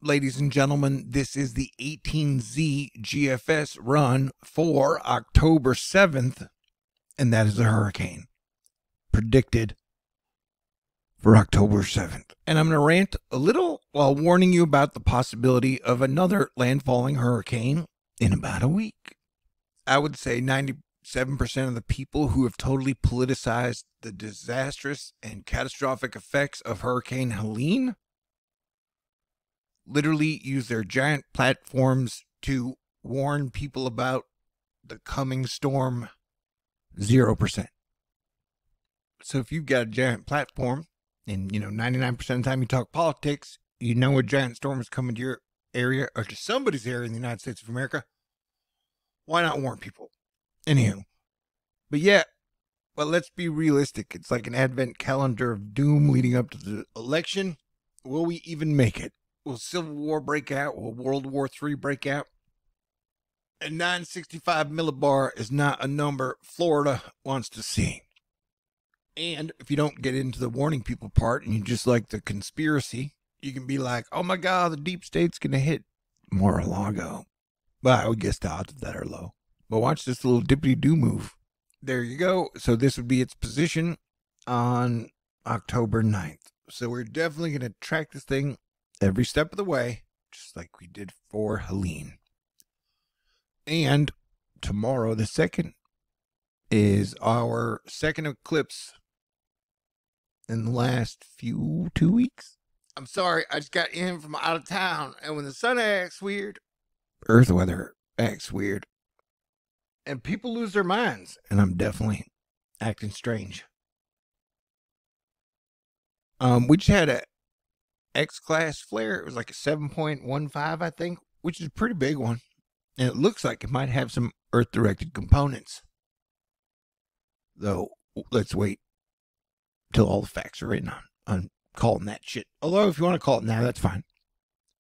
ladies and gentlemen, this is the 18Z GFS run for October 7th, and that is a hurricane predicted for October 7th. And I'm going to rant a little while warning you about the possibility of another landfalling hurricane in about a week. I would say 97% of the people who have totally politicized the disastrous and catastrophic effects of Hurricane Helene literally use their giant platforms to warn people about the coming storm. 0%. So if you've got a giant platform and 99% of the time you talk politics, you know a giant storm is coming to your area or to somebody's area in the United States of America, why not warn people? Anywho, but yeah, well, let's be realistic. It's like an advent calendar of doom leading up to the election. Will we even make it? Will Civil War break out? Will World War III break out? And 965 millibar is not a number Florida wants to see. And if you don't get into the warning people part and you just like the conspiracy, you can be like, oh my God, the deep state's going to hit Mar-a-Lago. But I would guess the odds of that are low. But watch this little dippity-doo move. There you go. So this would be its position on October 9th. So we're definitely going to track this thing every step of the way, just like we did for Helene. And tomorrow, the 2nd, is our second eclipse in the last 2 weeks. I'm sorry, I just got in from out of town, and when the sun acts weird, Earth weather acts weird, and people lose their minds, and I'm definitely acting strange. We just had a X-class flare. It was like a 7.15, I think, which is a pretty big one. And it looks like it might have some Earth-directed components. Though, let's wait till all the facts are written on calling that shit. Although, if you want to call it now, that's fine.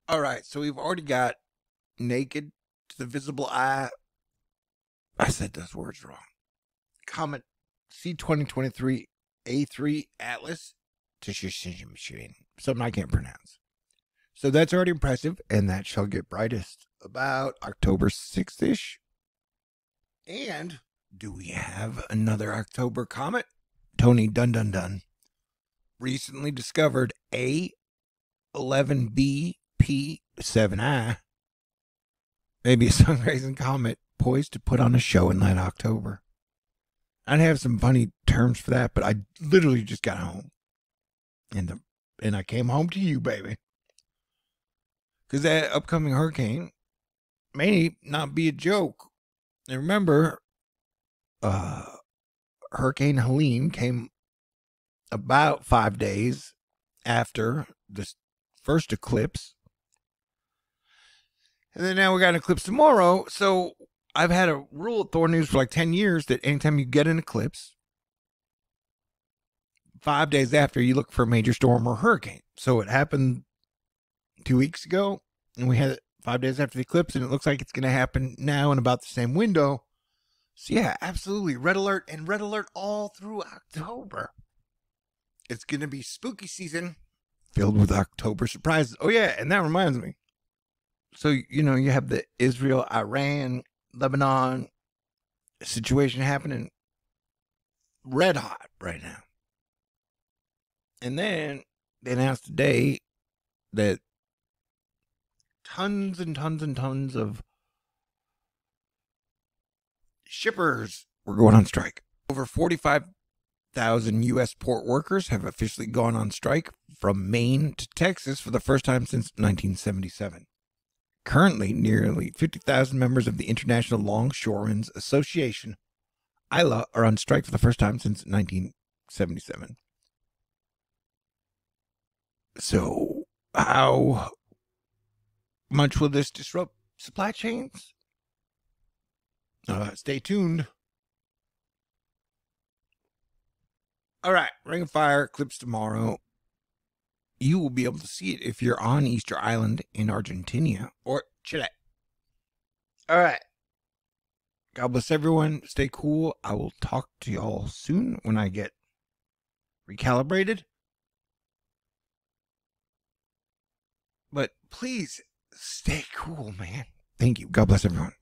All right, so we've already got naked to the visible eye. I said those words wrong. Comet C2023 A3 Atlas to something I can't pronounce. So that's already impressive, and that shall get brightest about October 6th-ish. And do we have another October comet? Tony Dun Dun Dun recently discovered A11BP7I, maybe a sun-raising comet poised to put on a show in late October. I'd have some funny terms for that, but I literally just got home. And I came home to you, baby. Because that upcoming hurricane may not be a joke. And remember, Hurricane Helene came about 5 days after the first eclipse. And then now we got an eclipse tomorrow. So I've had a rule at Thor News for like 10 years that anytime you get an eclipse, 5 days after, you look for a major storm or hurricane. So it happened 2 weeks ago, and we had it 5 days after the eclipse, and it looks like it's going to happen now in about the same window. So yeah, absolutely. Red alert and red alert all through October. It's going to be spooky season filled with October surprises. Oh yeah, and that reminds me. So, you have the Israel, Iran, Lebanon situation happening red hot right now. And then they announced today that tons and tons and tons of shippers were going on strike. Over 45,000 U.S. port workers have officially gone on strike from Maine to Texas for the first time since 1977. Currently, nearly 50,000 members of the International Longshoremen's Association, ILA, are on strike for the first time since 1977. So, how much will this disrupt supply chains? Stay tuned. All right, Ring of Fire eclipse tomorrow. You will be able to see it if you're on Easter Island in Argentina or Chile. All right. God bless everyone. Stay cool. I will talk to y'all soon when I get recalibrated. But please stay cool, man. Thank you. God bless everyone.